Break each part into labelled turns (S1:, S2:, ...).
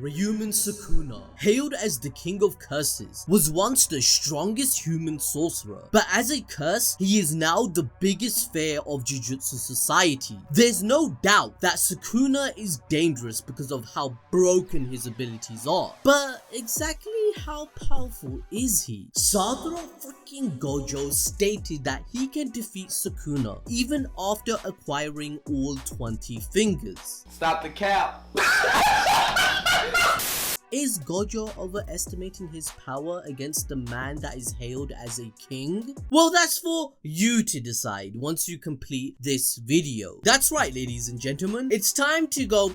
S1: Human Sukuna, hailed as the king of curses, was once the strongest human sorcerer, but as a curse, he is now the biggest fear of Jujutsu society. There's no doubt that Sukuna is dangerous because of how broken his abilities are, but exactly how powerful is he? Satoru freaking Gojo stated that he can defeat Sukuna even after acquiring all 20 fingers.
S2: Stop the cap.
S1: Is Gojo overestimating his power against the man that is hailed as a king? Well, that's for you to decide once you complete this video. That's right, ladies and gentlemen, it's time to go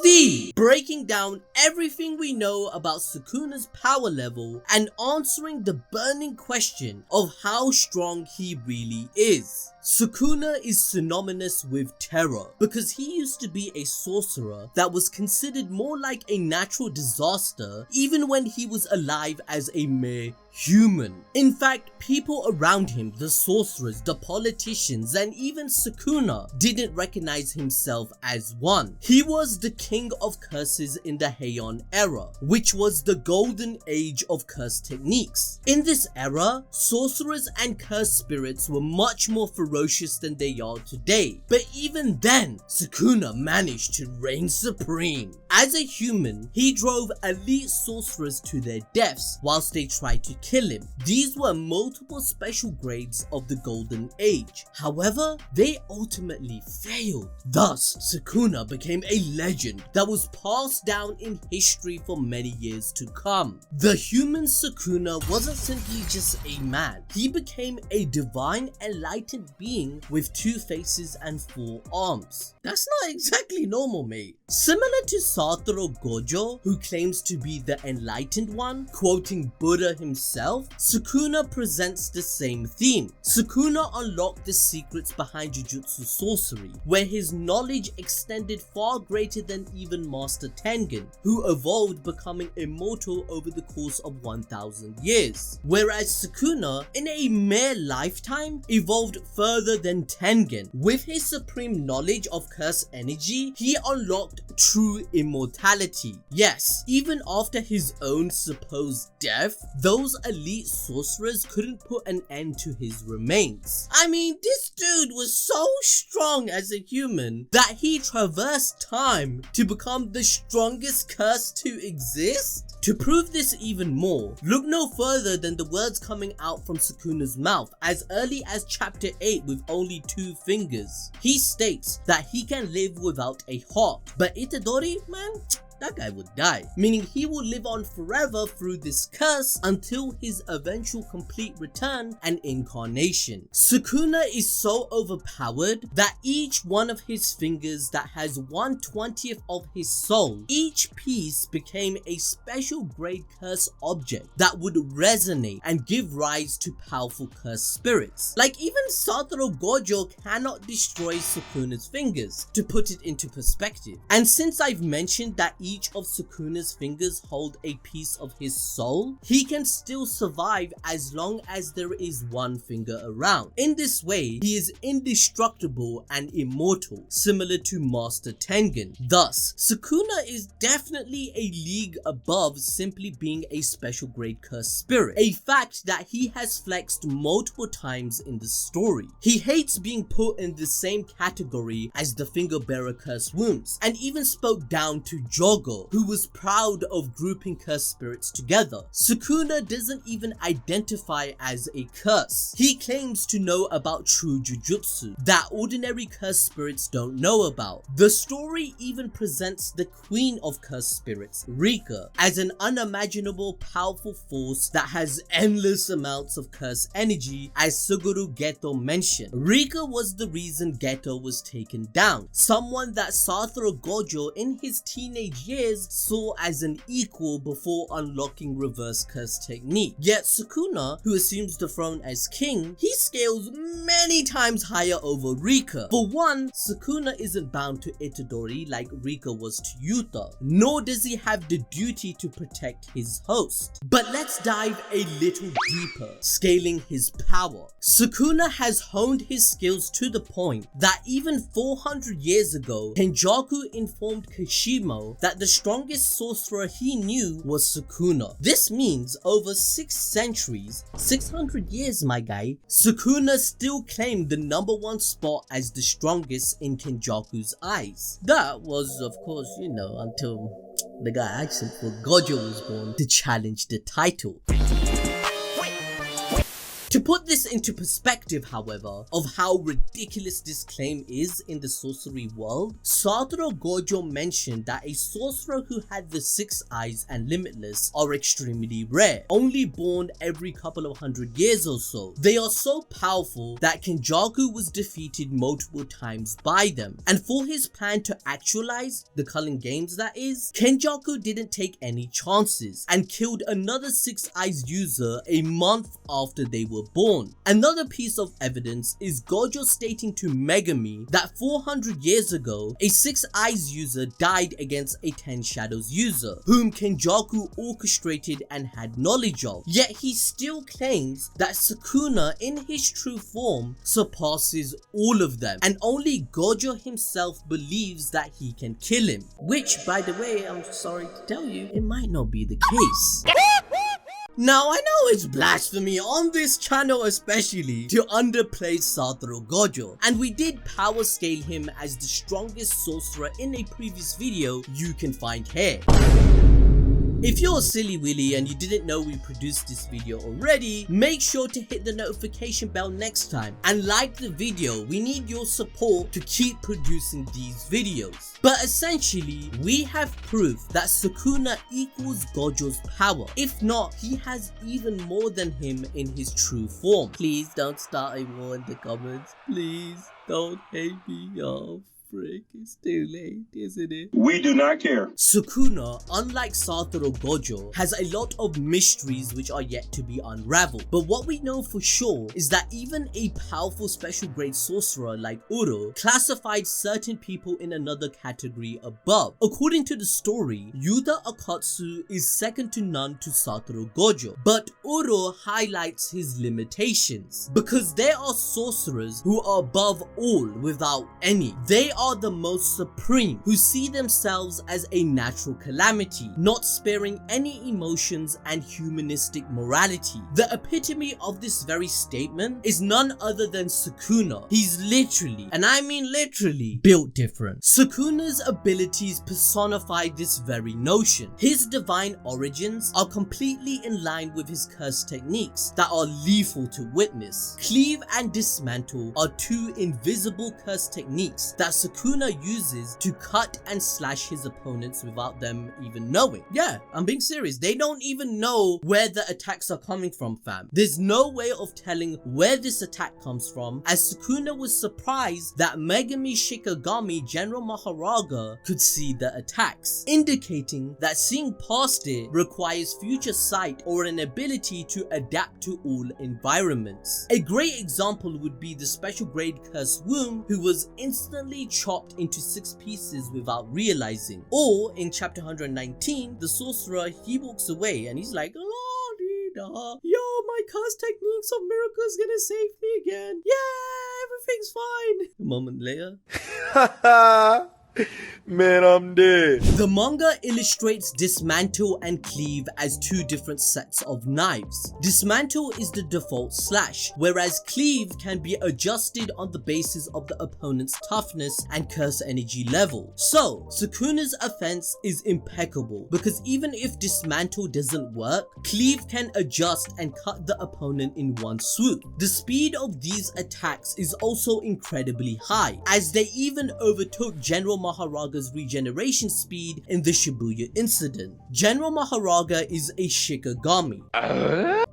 S1: deep, breaking down everything we know about Sukuna's power level and answering the burning question of how strong he really is. Sukuna is synonymous with terror because he used to be a sorcerer that was considered more like a natural disaster even when he was alive as a mere human. In fact, people around him, the sorcerers, the politicians, and even Sukuna didn't recognize himself as one. He was the king of curses in the Heian era, which was the golden age of curse techniques. In this era, sorcerers and curse spirits were much more ferocious than they are today. But even then, Sukuna managed to reign supreme. As a human, he drove elite sorcerers to their deaths whilst they tried to kill him. These were multiple special grades of the golden age. However, they ultimately failed. Thus, Sukuna became a legend that was passed down in history for many years to come. The human Sukuna wasn't simply just a man. He became a divine enlightened being with 2 faces and 4 arms. That's not exactly normal, mate. Similar to Satoru Gojo, who claims to be the enlightened one, quoting Buddha himself, Sukuna presents the same theme. Sukuna unlocked the secrets behind Jujutsu sorcery, where his knowledge extended far greater than even Master Tengen, who evolved becoming immortal over the course of 1000 years. Whereas Sukuna, in a mere lifetime, evolved further than Tengen. With his supreme knowledge of curse energy, he unlocked true immortality. Yes, even after his own supposed death, those elite sorcerers couldn't put an end to his remains. I mean, this dude was so strong as a human that he traversed time to become the strongest curse to exist? To prove this even more, look no further than the words coming out from Sukuna's mouth as early as chapter 8 with only 2 fingers. He states that he can live without a heart, but itadori, man, that guy would die, meaning he will live on forever through this curse until his eventual complete return and incarnation. Sukuna is so overpowered that each one of his fingers that has 1/20th of his soul, each piece became a special grade curse object that would resonate and give rise to powerful curse spirits. Like even Satoru Gojo cannot destroy Sukuna's fingers, to put it into perspective. And since I've mentioned that each of Sukuna's fingers hold a piece of his soul, he can still survive as long as there is 1 finger around. In this way, he is indestructible and immortal, similar to Master Tengen. Thus, Sukuna is definitely a league above simply being a special grade curse spirit, a fact that he has flexed multiple times in the story. He hates being put in the same category as the finger bearer curse wounds, and even spoke down to Jogo, who was proud of grouping curse spirits together. Sukuna doesn't even identify as a curse. He claims to know about true jujutsu that ordinary curse spirits don't know about. The story even presents the queen of curse spirits, Rika, as an unimaginable powerful force that has endless amounts of curse energy, as Suguru Geto mentioned. Rika was the reason Geto was taken down, someone that Satoru Gojo in his teenage years saw as an equal before unlocking reverse curse technique. Yet Sukuna, who assumes the throne as king, he scales many times higher over Rika. For one, Sukuna isn't bound to itadori like Rika was to Yuta, nor does he have the duty to protect his host. But let's dive a little deeper, scaling his power. Sukuna has honed his skills to the point that even 400 years ago, Kenjaku informed Kishimo that the strongest sorcerer he knew was Sukuna. This means over 6 centuries, 600 years my guy, Sukuna still claimed the #1 spot as the strongest in Kenjaku's eyes. That was, of course, until the guy actually Gojo was born to challenge the title. To put this into perspective, however, of how ridiculous this claim is in the sorcery world, Satoru Gojo mentioned that a sorcerer who had the 6 eyes and limitless are extremely rare, only born every couple of 100 years or so. They are so powerful that Kenjaku was defeated multiple times by them, and for his plan to actualize the culling games, that is, Kenjaku didn't take any chances and killed another 6 eyes user a month after they were born. Another piece of evidence is Gojo stating to Megami that 400 years ago, a 6 eyes user died against a 10 shadows user, whom Kenjaku orchestrated and had knowledge of. Yet he still claims that Sukuna in his true form surpasses all of them, and only Gojo himself believes that he can kill him. Which, by the way, I'm sorry to tell you, it might not be the case. Now, I know it's blasphemy on this channel especially to underplay Satoru Gojo, and we did power scale him as the strongest sorcerer in a previous video you can find here. If you're a silly willy and you didn't know we produced this video already, make sure to hit the notification bell next time and like the video. We need your support to keep producing these videos. But essentially, we have proof that Sukuna equals Gojo's power. If not, he has even more than him in his true form. Please don't start a war in the comments. Please don't hate me off. Frick, it's too late, isn't it?
S2: We do not care.
S1: Sukuna, unlike Satoru Gojo, has a lot of mysteries which are yet to be unraveled. But what we know for sure is that even a powerful special grade sorcerer like Uro classified certain people in another category above. According to the story, Yuta Akatsu is second to none to Satoru Gojo, but Uro highlights his limitations because there are sorcerers who are above all without any. They are the most supreme, who see themselves as a natural calamity, not sparing any emotions and humanistic morality. The epitome of this very statement is none other than Sukuna. He's literally, and I mean literally, built different. Sukuna's abilities personify this very notion. His divine origins are completely in line with his curse techniques that are lethal to witness. Cleave and dismantle are 2 invisible curse techniques that Sukuna uses to cut and slash his opponents without them even knowing. Yeah, I'm being serious. They don't even know where the attacks are coming from, fam. There's no way of telling where this attack comes from, as Sukuna was surprised that Megami Shikigami General Maharaga could see the attacks, indicating that seeing past it requires future sight or an ability to adapt to all environments. A great example would be the special grade Curse Womb, who was instantly chopped into 6 pieces without realizing. Or in chapter 119, the sorcerer, he walks away and he's like, yo, my curse techniques of miracles gonna save me again. Yeah, everything's fine. A moment later.
S2: Man, I'm dead.
S1: The manga illustrates dismantle and cleave as 2 different sets of knives. Dismantle is the default slash, whereas cleave can be adjusted on the basis of the opponent's toughness and curse energy level. So, Sukuna's offense is impeccable because even if dismantle doesn't work, cleave can adjust and cut the opponent in one swoop. The speed of these attacks is also incredibly high, as they even overtook General Maharaga's regeneration speed in the Shibuya incident. General Maharaga is a Shikigami,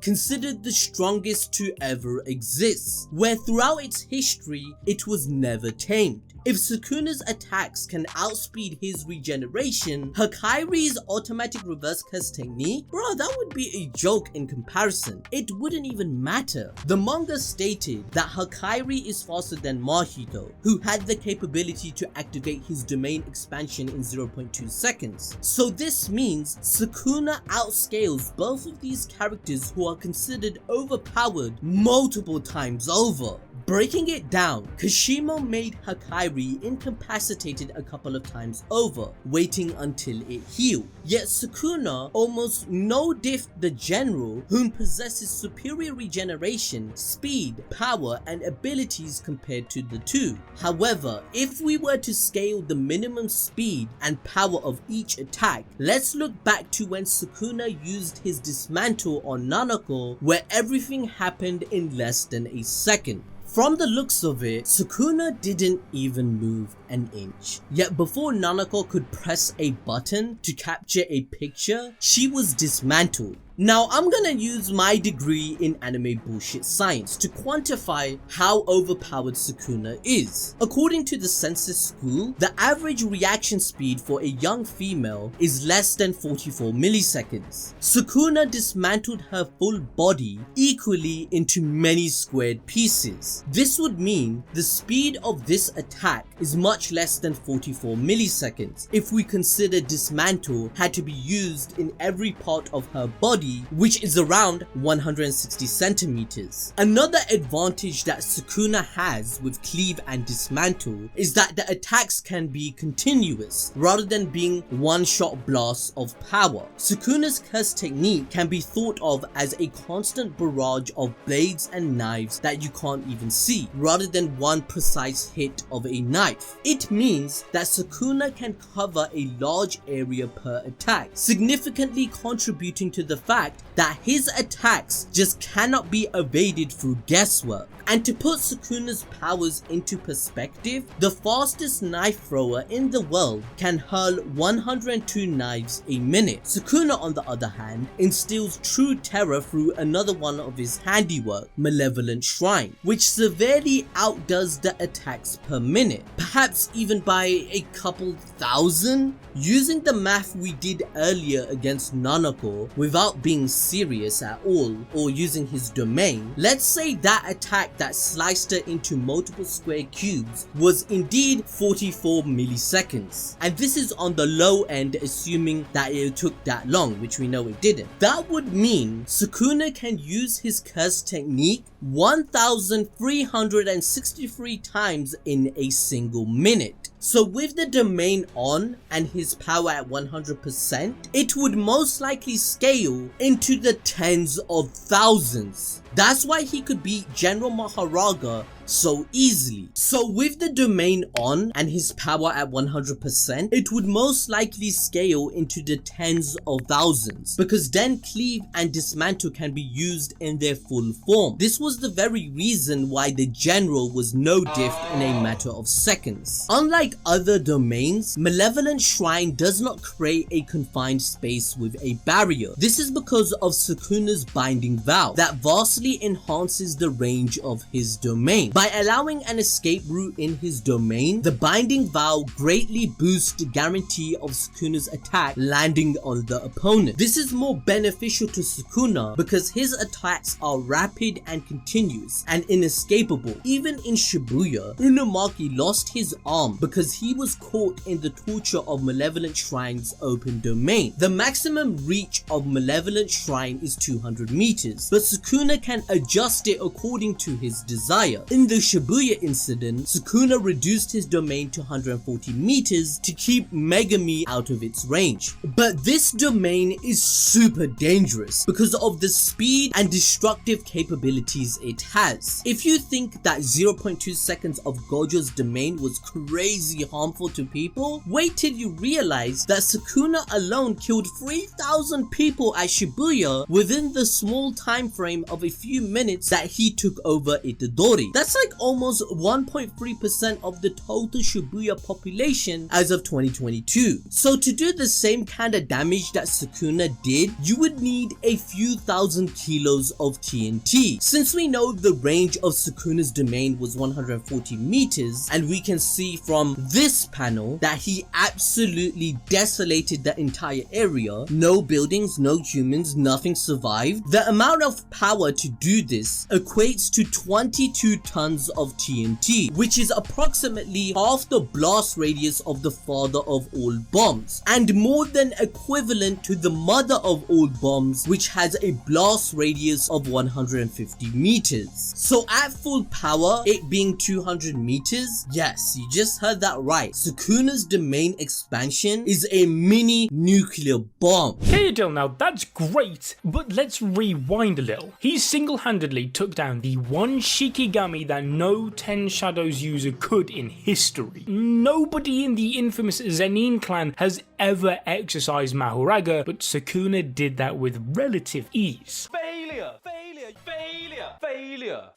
S1: considered the strongest to ever exist, where throughout its history it was never tamed. If Sukuna's attacks can outspeed his regeneration, Hakaire's automatic reverse curse technique, bro, that would be a joke in comparison. It wouldn't even matter. The manga stated that Hakaire is faster than Mahito, who had the capability to activate his domain expansion in 0.2 seconds. So this means Sukuna outscales both of these characters who are considered overpowered multiple times over. Breaking it down, Kashimo made Hakaire incapacitated a couple of times over, waiting until it healed. Yet Sukuna almost no-diffed the general, whom possesses superior regeneration, speed, power, and abilities compared to the two. However, if we were to scale the minimum speed and power of each attack, let's look back to when Sukuna used his dismantle on Nanako, where everything happened in less than a second. From the looks of it, Sukuna didn't even move an inch. Yet before Nanako could press a button to capture a picture, she was dismantled. Now I'm gonna use my degree in anime bullshit science to quantify how overpowered Sukuna is. According to the Census School, the average reaction speed for a young female is less than 44 milliseconds. Sukuna dismantled her full body equally into many squared pieces. This would mean the speed of this attack is much less than 44 milliseconds if we consider dismantle had to be used in every part of her body, which is around 160 centimeters. Another advantage that Sukuna has with cleave and dismantle is that the attacks can be continuous rather than being one-shot blasts of power. Sukuna's curse technique can be thought of as a constant barrage of blades and knives that you can't even see, rather than one precise hit of a knife. It means that Sukuna can cover a large area per attack, significantly contributing to the fact that his attacks just cannot be evaded through guesswork. And to put Sukuna's powers into perspective, the fastest knife thrower in the world can hurl 102 knives a minute. Sukuna, on the other hand, instills true terror through another one of his handiwork, Malevolent Shrine, which severely outdoes the attacks per minute, perhaps even by a couple thousand. Using the math we did earlier against Nanako without being serious at all or using his domain, let's say that attack that sliced her into multiple square cubes was indeed 44 milliseconds. And this is on the low end, assuming that it took that long, which we know it didn't. That would mean Sukuna can use his curse technique 1,363 times in a single minute. So with the domain on and his power at 100%, it would most likely scale into the tens of thousands. That's why he could beat General Maharaga so easily. So with the domain on and his power at 100%, it would most likely scale into the tens of thousands, because then cleave and dismantle can be used in their full form. This was the very reason why the general was no-diffed in a matter of seconds. Unlike other domains, Malevolent Shrine does not create a confined space with a barrier. This is because of Sukuna's binding vow that vastly enhances the range of his domain. By allowing an escape route in his domain, the binding vow greatly boosts the guarantee of Sukuna's attack landing on the opponent. This is more beneficial to Sukuna because his attacks are rapid and continuous and inescapable. Even in Shibuya, Unumaki lost his arm because he was caught in the torture of Malevolent Shrine's open domain. The maximum reach of Malevolent Shrine is 200 meters, but Sukuna can adjust it according to his desire. In the Shibuya incident, Sukuna reduced his domain to 140 meters to keep Megami out of its range. But this domain is super dangerous because of the speed and destructive capabilities it has. If you think that 0.2 seconds of Gojo's domain was crazy harmful to people, wait till you realize that Sukuna alone killed 3,000 people at Shibuya within the small time frame of a few minutes that he took over Itadori. That's like almost 1.3% of the total Shibuya population as of 2022. So to do the same kind of damage that Sukuna did, you would need a few thousand kilos of TNT. Since we know the range of Sukuna's domain was 140 meters, and we can see from this panel that he absolutely desolated the entire area. No buildings, no humans, nothing survived. The amount of power to do this equates to 22 tons of TNT, which is approximately half the blast radius of the father of all bombs, and more than equivalent to the mother of all bombs, which has a blast radius of 150 meters. So at full power, it being 200 meters, yes, you just heard that right. Sukuna's domain expansion is a mini nuclear bomb.
S3: Okay, Adil, now that's great, but let's rewind a little. He single-handedly took down the one Shikigami that no 10 Shadows user could in history. Nobody in the infamous Zenin clan has ever exercised Mahoraga, but Sukuna did that with relative ease.
S4: Failure! Failure! Failure! Failure!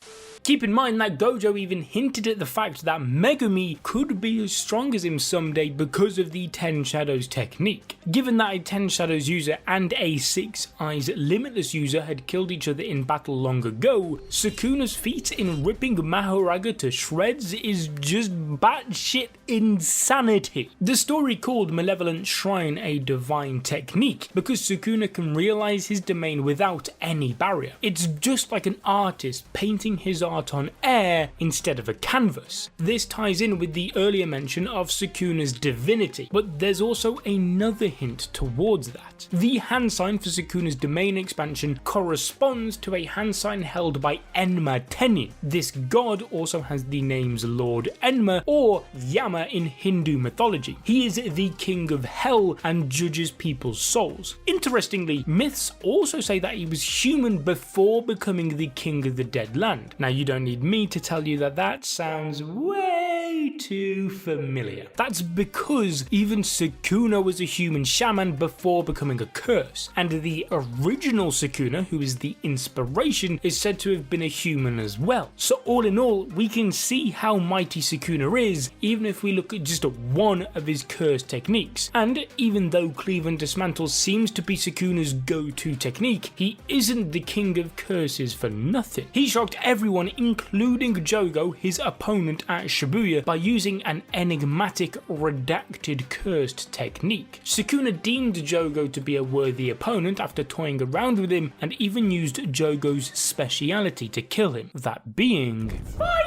S3: Keep in mind that Gojo even hinted at the fact that Megumi could be as strong as him someday because of the 10 Shadows technique. Given that a 10 Shadows user and a 6 Eyes Limitless user had killed each other in battle long ago, Sukuna's feat in ripping Mahoraga to shreds is just batshit insanity. The story called Malevolent Shrine a divine technique because Sukuna can realize his domain without any barrier. It's just like an artist painting his art on air instead of a canvas. This ties in with the earlier mention of Sukuna's divinity, but there's also another hint towards that. The hand sign for Sukuna's domain expansion corresponds to a hand sign held by Enma Tennin. This god also has the names Lord Enma or Yama in Hindu mythology. He is the king of hell and judges people's souls. Interestingly, myths also say that he was human before becoming the king of the dead land. Now you don't need me to tell you that that sounds way too familiar. That's because even Sukuna was a human shaman before becoming a curse, and the original Sukuna, who is the inspiration, is said to have been a human as well. So all in all, we can see how mighty Sukuna is even if we look at just one of his curse techniques. And even though Cleave and Dismantle seems to be Sukuna's go-to technique, he isn't the king of curses for nothing. He shocked everyone, including Jogo, his opponent at Shibuya, by using an enigmatic redacted cursed technique. Sukuna deemed Jogo to be a worthy opponent after toying around with him, and even used Jogo's speciality to kill him, that being fire!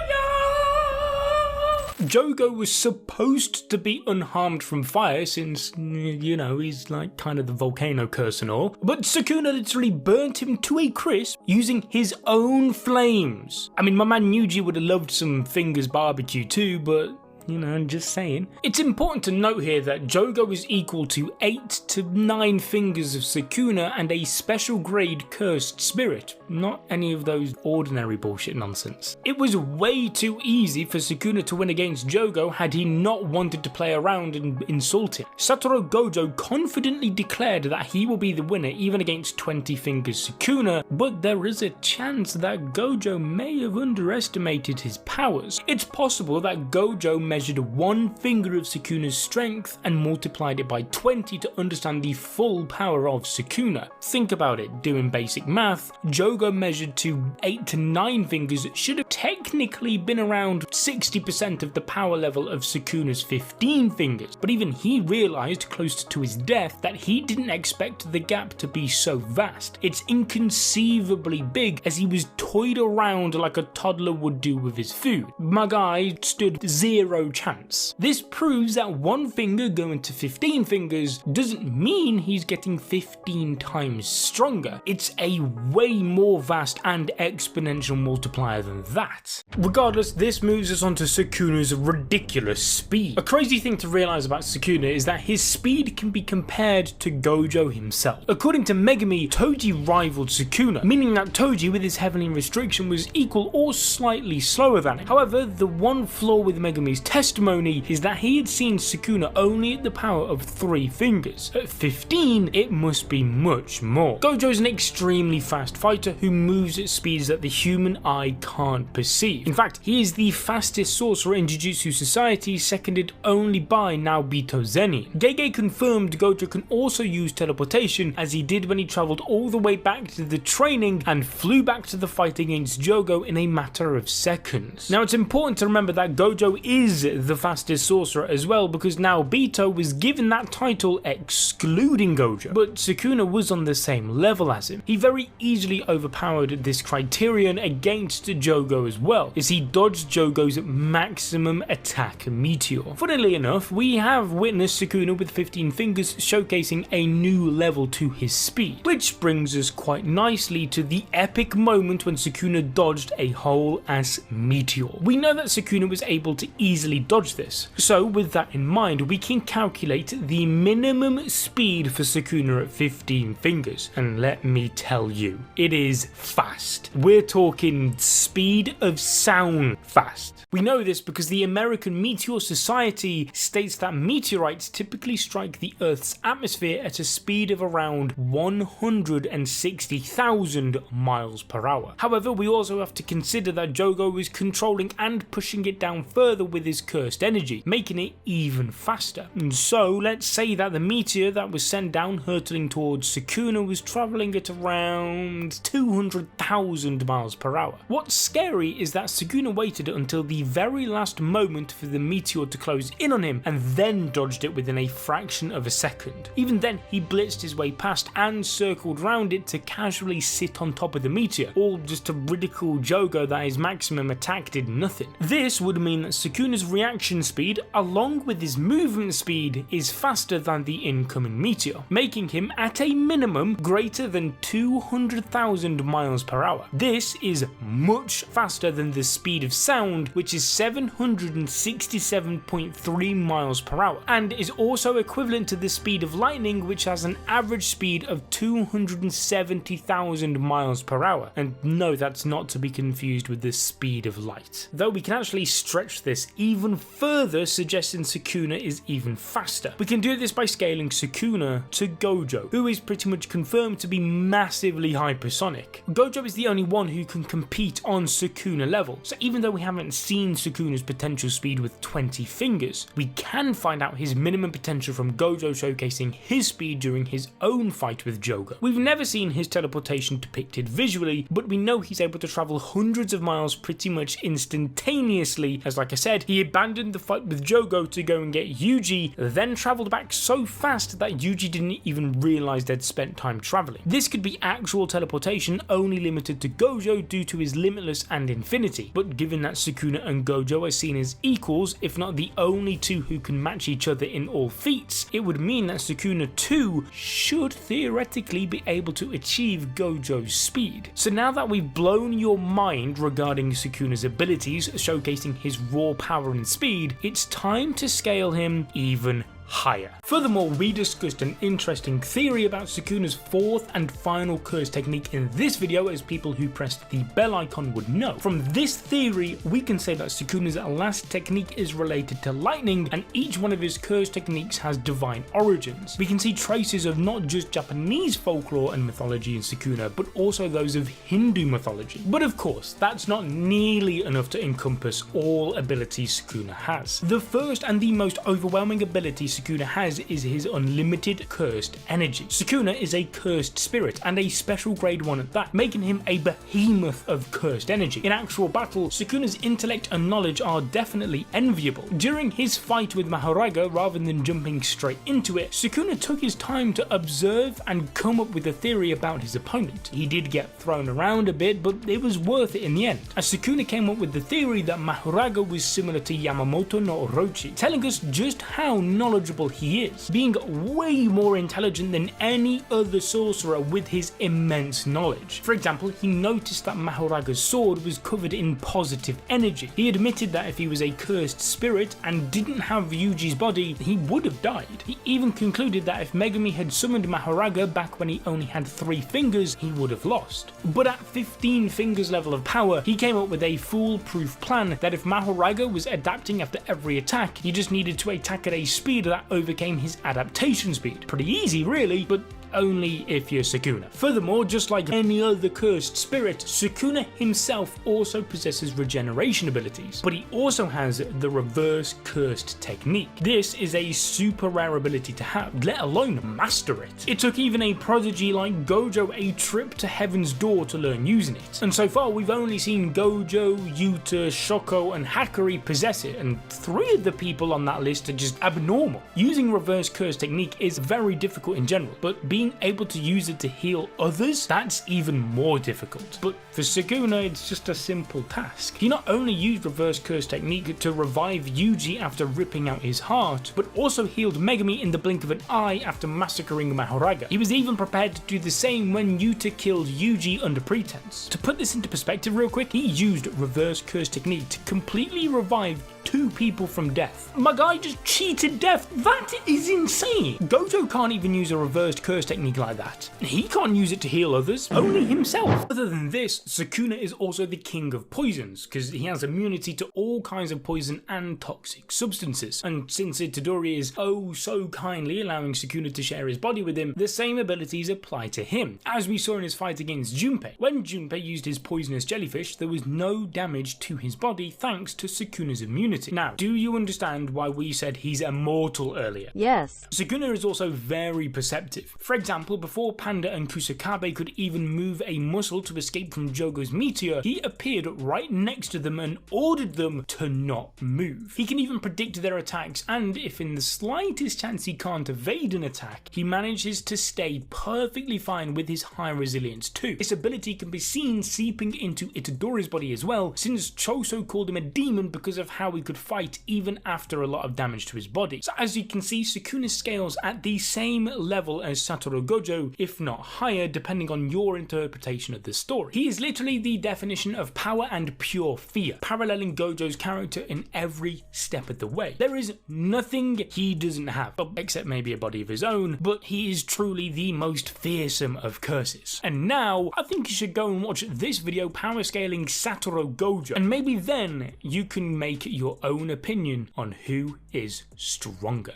S3: Jogo was supposed to be unharmed from fire since, you know, he's like kind of the volcano curse and all, but Sukuna literally burnt him to a crisp using his own flames. I mean, my man Yuji would have loved some fingers barbecue too, but you know, just saying. It's important to note here that Jogo is equal to 8 to 9 fingers of Sukuna and a special grade cursed spirit, not any of those ordinary bullshit nonsense. It was way too easy for Sukuna to win against Jogo had he not wanted to play around and insult him. Satoru Gojo confidently declared that he will be the winner even against 20 fingers Sukuna, but there is a chance that Gojo may have underestimated his powers. It's possible that Gojo measured 1 finger of Sukuna's strength and multiplied it by 20 to understand the full power of Sukuna. Think about it, doing basic math, Jogo measured to 8 to 9 fingers should have technically been around 60% of the power level of Sukuna's 15 fingers, but even he realized close to his death that he didn't expect the gap to be so vast. It's inconceivably big, as he was toyed around like a toddler would do with his food. My guy stood 0 chance. This proves that 1 finger going to 15 fingers doesn't mean he's getting 15 times stronger. It's a way more vast and exponential multiplier than that. Regardless, this moves us on to Sukuna's ridiculous speed. A crazy thing to realize about Sukuna is that his speed can be compared to Gojo himself. According to Megumi, Toji rivaled Sukuna, meaning that Toji with his heavenly restriction was equal or slightly slower than him. However, the one flaw with Megumi's testimony is that he had seen Sukuna only at the power of 3 fingers. At 15, it must be much more. Gojo is an extremely fast fighter who moves at speeds that the human eye can't perceive. In fact, he is the fastest sorcerer in Jujutsu Society, seconded only by Naobito Zenin. Gege confirmed Gojo can also use teleportation, as he did when he travelled all the way back to the training and flew back to the fight against Jogo in a matter of seconds. Now, it's important to remember that Gojo is the fastest sorcerer as well, because Naobito was given that title excluding Gojo, but Sukuna was on the same level as him. He very easily overpowered this criterion against Jogo as well, as he dodged Jogo's maximum attack meteor. Funnily enough, we have witnessed Sukuna with 15 fingers showcasing a new level to his speed, which brings us quite nicely to the epic moment when Sukuna dodged a whole ass meteor. We know that Sukuna was able to easily dodge this, so with that in mind we can calculate the minimum speed for Sukuna at 15 fingers, and let me tell you, it is fast. We're talking speed of sound fast. We know this because the American Meteor Society states that meteorites typically strike the Earth's atmosphere at a speed of around 160,000 miles per hour. However, we also have to consider that Jogo is controlling and pushing it down further with his cursed energy, making it even faster. And so, let's say that the meteor that was sent down hurtling towards Sukuna was travelling at around 200,000 miles per hour. What's scary is that Sukuna waited until the very last moment for the meteor to close in on him and then dodged it within a fraction of a second. Even then, he blitzed his way past and circled round it to casually sit on top of the meteor, all just to ridicule Jogo that his maximum attack did nothing. This would mean that Sukuna's reaction speed, along with his movement speed, is faster than the incoming meteor, making him at a minimum greater than 200,000 miles per hour. This is much faster than the speed of sound, which is 767.3 miles per hour, and is also equivalent to the speed of lightning, which has an average speed of 270,000 miles per hour. And no, that's not to be confused with the speed of light. Though we can actually stretch this even further, suggesting Sukuna is even faster. We can do this by scaling Sukuna to Gojo, who is pretty much confirmed to be massively hypersonic. Gojo is the only one who can compete on Sukuna level, so even though we haven't seen Sukuna's potential speed with 20 fingers, we can find out his minimum potential from Gojo showcasing his speed during his own fight with Jogo. We've never seen his teleportation depicted visually, but we know he's able to travel hundreds of miles pretty much instantaneously, as like I said, he abandoned the fight with Jogo to go and get Yuji, then travelled back so fast that Yuji didn't even realise they'd spent time travelling. This could be actual teleportation only limited to Gojo due to his limitless and infinity, but given that Sukuna and Gojo are seen as equals, if not the only two who can match each other in all feats, it would mean that Sukuna too should theoretically be able to achieve Gojo's speed. So now that we've blown your mind regarding Sukuna's abilities, showcasing his raw power and speed, it's time to scale him even higher. Furthermore, we discussed an interesting theory about Sukuna's fourth and final curse technique in this video, as people who pressed the bell icon would know. From this theory, we can say that Sukuna's last technique is related to lightning, and each one of his curse techniques has divine origins. We can see traces of not just Japanese folklore and mythology in Sukuna, but also those of Hindu mythology. But of course, that's not nearly enough to encompass all abilities Sukuna has. The first and the most overwhelming ability Sukuna has is his unlimited cursed energy. Sukuna is a cursed spirit, and a special grade 1 at that, making him a behemoth of cursed energy. In actual battle, Sukuna's intellect and knowledge are definitely enviable. During his fight with Mahoraga, rather than jumping straight into it, Sukuna took his time to observe and come up with a theory about his opponent. He did get thrown around a bit, but it was worth it in the end, as Sukuna came up with the theory that Mahoraga was similar to Yamamoto no Orochi, telling us just how knowledgeable knowledgeable he is, being way more intelligent than any other sorcerer with his immense knowledge. For example, he noticed that Mahoraga's sword was covered in positive energy. He admitted that if he was a cursed spirit and didn't have Yuji's body, he would have died. He even concluded that if Megumi had summoned Mahoraga back when he only had 3 fingers, he would have lost. But at 15 fingers level of power, he came up with a foolproof plan that if Mahoraga was adapting after every attack, he just needed to attack at a speed that overcame his adaptation speed. Pretty easy really, but only if you're Sukuna. Furthermore, just like any other cursed spirit, Sukuna himself also possesses regeneration abilities, but he also has the reverse cursed technique. This is a super rare ability to have, let alone master it. It took even a prodigy like Gojo a trip to Heaven's Door to learn using it, and so far we've only seen Gojo, Yuta, Shoko and Hakari possess it, and 3 of the people on that list are just abnormal. Using reverse curse technique is very difficult in general, but being able to use it to heal others, that's even more difficult. But for Sukuna, it's just a simple task. He not only used reverse curse technique to revive Yuji after ripping out his heart, but also healed Megumi in the blink of an eye after massacring Mahoraga. He was even prepared to do the same when Yuta killed Yuji under pretense. To put this into perspective real quick, he used reverse curse technique to completely revive 2 people from death. My guy just cheated death. That is insane. Gojo can't even use a reversed curse technique like that. He can't use it to heal others, only himself. Other than this, Sukuna is also the king of poisons, because he has immunity to all kinds of poison and toxic substances. And since Itadori is oh so kindly allowing Sukuna to share his body with him, the same abilities apply to him, as we saw in his fight against Junpei. When Junpei used his poisonous jellyfish, there was no damage to his body thanks to Sukuna's immunity. Now, do you understand why we said he's immortal earlier?
S5: Yes.
S3: Sukuna is also very perceptive. For example, before Panda and Kusakabe could even move a muscle to escape from Jogo's meteor, he appeared right next to them and ordered them to not move. He can even predict their attacks, and if in the slightest chance he can't evade an attack, he manages to stay perfectly fine with his high resilience too. This ability can be seen seeping into Itadori's body as well, since Choso called him a demon because of how he could fight even after a lot of damage to his body. So as you can see, Sukuna scales at the same level as Satoru Gojo, if not higher, depending on your interpretation of the story. He is literally the definition of power and pure fear, paralleling Gojo's character in every step of the way. There is nothing he doesn't have, except maybe a body of his own, but he is truly the most fearsome of curses. And now, I think you should go and watch this video power scaling Satoru Gojo, and maybe then you can make your own opinion on who is stronger.